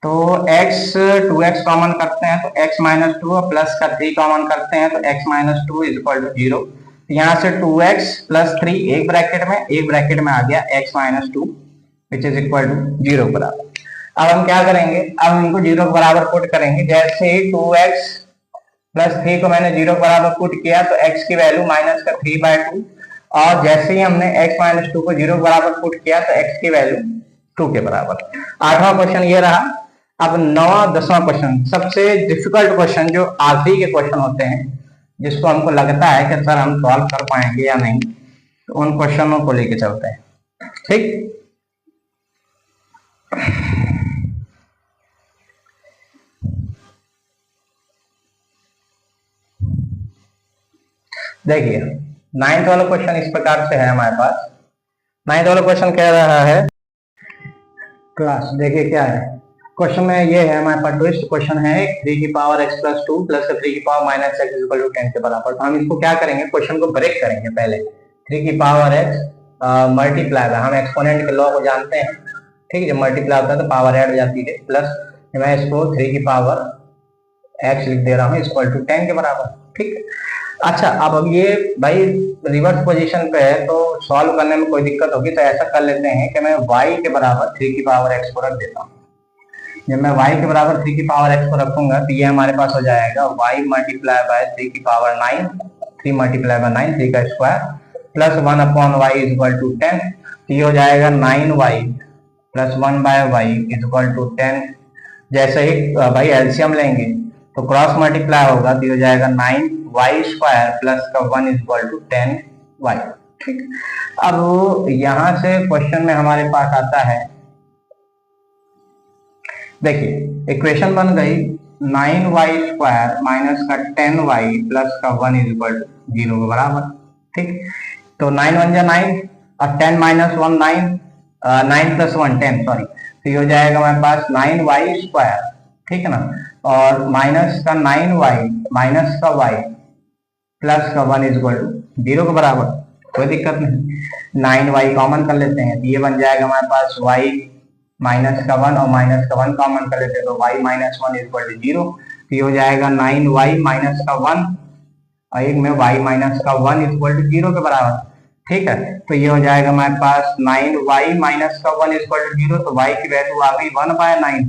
तो x 2x कॉमन करते हैं तो x माइनस 2 प्लस का 3 कॉमन करते हैं तो x minus 2 is equal to 0। यहाँ से 2x प्लस 3 एक ब्रैकेट में आ गया x minus 2 which is equal to 0 बराबर। अब हम क्या करेंगे, अब हम इनको 0 बराबर पुट करेंगे। जैसे ही 2x प्लस 3 को मैंने 0 बराबर पुट किया तो x की वैल्यू माइनस का 3/2, और जैसे ही हमने x माइनस 2 को 0 बराबर पुट किया तो x की वैल्यू 2 के बराबर। 8वां क्वेश्चन ये रहा। अब 9वां 10वां क्वेश्चन, सबसे डिफिकल्ट क्वेश्चन जो आखिरी के क्वेश्चन होते हैं, जिसको हमको लगता है कि सर हम सॉल्व कर पाएंगे या नहीं, तो उन क्वेश्चनों को लेके चलते हैं। ठीक, देखिए 9th वाला क्वेश्चन इस प्रकार से है हमारे पास। 9th वाला क्वेश्चन कह रहा है क्लास, देखिए क्या है क्वेश्चन में, ये है हमारे पास ट्विस्ट क्वेश्चन है 3 की पावर x प्लस 2 प्लस 3 की power minus x equal to 10 के बराबर। तो हम इसको क्या करेंगे, क्वेश्चन को ब्रेक करेंगे। पहले 3 की पावर x मल्टीप्लाई, हम एक्सपोनेंट के लॉ को जानते हैं। ठीक है, जब मल्टीप्लाई होता है तो पावर ऐड हो जाती है, प्लस मैं इसको 3 की पावर x लिख दे रहा हूँ इक्वल टू 10 के बराबर। ठीक, अच्छा अब ये भाई रिवर्स पोजीशन पे है तो सॉल्व करने में कोई दिक्कत होगी, तो ऐसा कर लेते हैं कि मैं y के बराबर 3 की पावर x को रख देता हूँ। जब मैं y के बराबर 3 की पावर x को रखूंगा तो ये हमारे पास हो जाएगा y मल्टीप्लाई बाय 3 की पावर 9, 3 मल्टीप्लाई बाय 9 3 का square plus 1 upon y is equal to 10। तो ये हो जाएगा 9y plus 1 by y is equal to 10। जैसे ही भाई एलसीएम लेंगे तो क्रॉस मल्टीप्लाई होगा तो ये हो जाएगा 9y² प्लस का 1 इज इक्वल टू 10y। ठीक, अब यहां से क्वेश्चन में हमारे पास आता है, देखिए इक्वेशन बन गई 9y² माइनस का 10y प्लस का 1 इज इक्वल टू 0 के बराबर। ठीक, तो 9 1 जा 9 और 10 माइनस 1 9, 9 प्लस 1 10 सॉरी, तो ये हो जाएगा हमारे पास 9y²। ठीक है ना, और माइनस का 9y माइनस का y प्लस का 1 इज इक्वल टू 0 के बराबर, कोई दिक्कत नहीं। 9y कॉमन कर लेते हैं, ये बन जाएगा हमारे पास y माइनस का 1 और माइनस का 1 कॉमन कर लेते हैं तो y माइनस 1 इक्वल टू 0। तो ये हो जाएगा 9y माइनस का 1 और एक में y माइनस का 1 इक्वल टू 0 के बराबर। ठीक है, तो ये हो जाएगा हमारे पास 9y माइनस का 1 इक्वल टू 0। तो y की वैल्यू आ गई 1/9,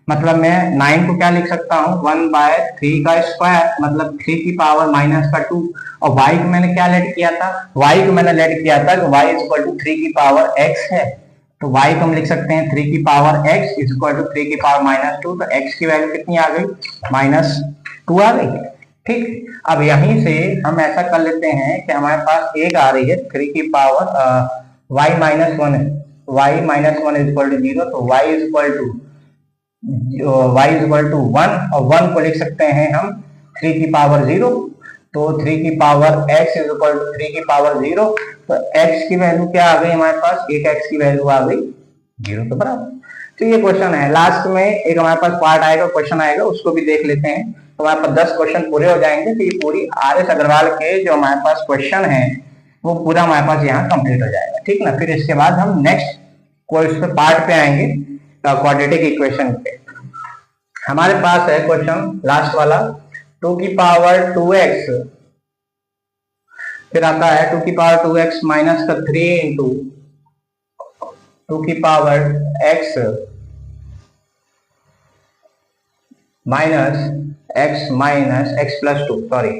मतलब मैं 9 को क्या लिख सकता हूँ 1/3 का स्क्वायर, मतलब 3 की पावर माइनस का 2। और y को मैंने क्या लेट किया था, y को मैंने लेट किया था कि y इक्वल टू 3 की पावर x है, तो y को हम लिख सकते हैं 3 की पावर x इक्वल टू 3 की पावर -2। तो x की वैल्यू कितनी आ गई, -2 आ गई। ठीक, अब यहीं से हम ऐसा कर लेते हैं कि हमारे पास एक आ रही है 3 की पावर y -1 है, y -1 इक्वल टू 0। तो y इक्वल टू 1 और 1 को लिख सकते हैं हम 3 की पावर 0। तो 3 की पावर x इक्वल टू 3 की पावर 0। तो x की वैल्यू क्या आ गई हमारे पास, एक x की वैल्यू आ गई 0 के बराबर। तो ये क्वेश्चन है, लास्ट में एक हमारे पास पार्ट आएगा, क्वेश्चन आएगा, उसको भी देख लेते हैं। तो हमारे पास 10 क्वेश्चन पूरे हो जाएंगे। तो ये पूरी RS अग्रवाल के जो हमारे पास क्वेश्चन है वो पूरा हमारे पास यहाँ कंप्लीट हो जाएगा। ठीक ना, फिर इसके बाद हम नेक्स्ट क्वेश्चन पार्ट पे आएंगे, क्वाड्रेटिक इक्वेशन पे। हमारे पास है क्वेश्चन लास्ट वाला 2 की पावर 2x, फिर आता है 2 की पावर 2x माइनस का 3 इंटू 2 की power x minus x plus 2, sorry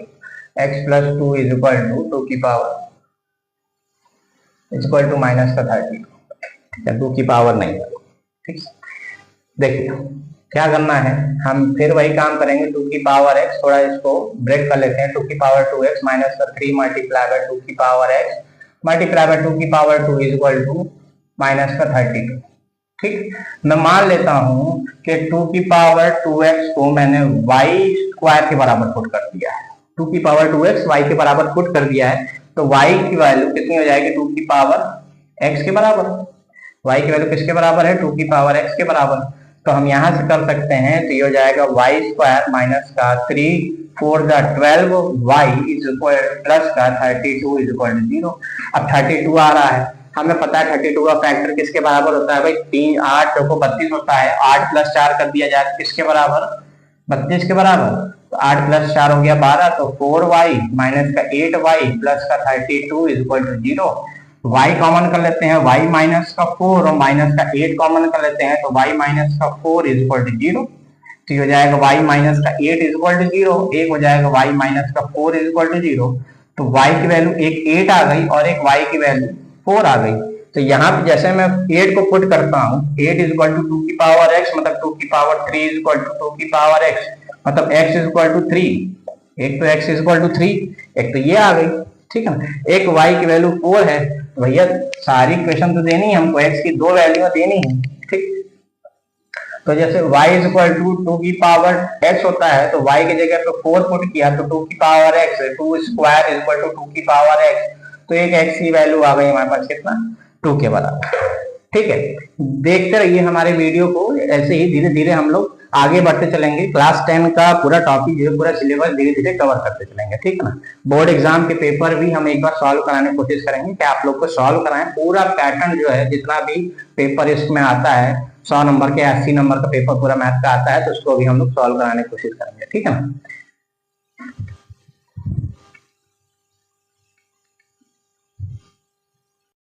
x plus 2 is equal to 2 की पावर इक्वल टू माइनस का 30। ठीक है, 2 की पावर नहीं है। ठीक, देखिए क्या करना है, हम फिर वही काम करेंगे। 2 की पावर x, थोड़ा इसको ब्रेक कर लेते हैं। 2 की पावर 2x माइनस का 3 मल्टीप्लाई बाय 2 की पावर x मल्टीप्लाई बाय 2 की power 2 is equal to minus का 32। ठीक, मैं मान लेता हूं कि 2 की पावर 2x को मैंने y स्क्वायर के बराबर पुट कर दिया है। 2 की पावर 2x y के बराबर पुट कर दिया है, तो y की वैल्यू कितनी हो जाएगी, 2 की पावर x के बराबर। y की वैल्यू किसके बराबर है, 2 की पावर x के बराबर। तो हम यहां से कर सकते हैं, तो ये हो जाएगा y स्क्वायर माइनस का 3 4 12 y इज इक्वल प्लस का 32 इज इक्वल टू 0। अब 32 आ रहा है, हमें पता है 32 का फैक्टर किसके बराबर होता है भाई, 3 8 को 32 होता है, 8 प्लस 4 कर दिया जाए किसके बराबर, 32 के बराबर। तो 8 प्लस 4 हो गया 12, तो 4y माइनस का 8y प्लस का 32 is equal to 0। y common कर लेते हैं, y माइनस का 4 और माइनस का 8 कॉमन कर लेते हैं, तो y माइनस का 4 इज इक्वल टू 0। तो हो जाएगा y माइनस का 8 इज इक्वल टू 0, एक हो जाएगा y माइनस का 4 इज इक्वल टू 0। तो y की वैल्यू एक 8 आ गई और एक y की वैल्यू 4 आ गई। तो यहाँ पे जैसे मैं 8 को पुट करता हूँ, 8 इज इक्वल टू 2 की पावर x मतलब 2 की पावर 3 इज इक्वल टू 2 की पावर x मतलब x इज इक्वल टू 3। एक तो x इज इक्वल टू 3, एक तो ये आ गई। ठीक है ना, एक y की वैल्यू 4 है, भैया सारी इक्वेशन तो देनी है हमको, x की 2 वैल्यू देनी है। ठीक, तो जैसे y इज इक्वल टू 2 की पावर x होता है, तो y की जगह पे 4 पुट किया तो 2 की power x, 2 square is equal to 2 की पावर x, तो एक x की वैल्यू आ गई हमारे पास कितना, 2 के बराबर। ठीक है, देखते रहिए हमारे वीडियो को, ऐसे ही धीरे धीरे हम लोग आगे बढ़ते चलेंगे। क्लास 10 का पूरा टॉपिक जो है, पूरा सिलेबस धीरे धीरे कवर करते चलेंगे। ठीक है ना, बोर्ड एग्जाम के पेपर भी हम एक बार सॉल्व कराने की कोशिश करेंगे कि आप लोग को सॉल्व कराएं पूरा पैटर्न जो है, जितना भी पेपर इसमें आता है 100 नंबर के 80 नंबर का पेपर पूरा मैथ का आता है, तो उसको भी हम लोग सॉल्व कराने की कोशिश करेंगे। ठीक है ना।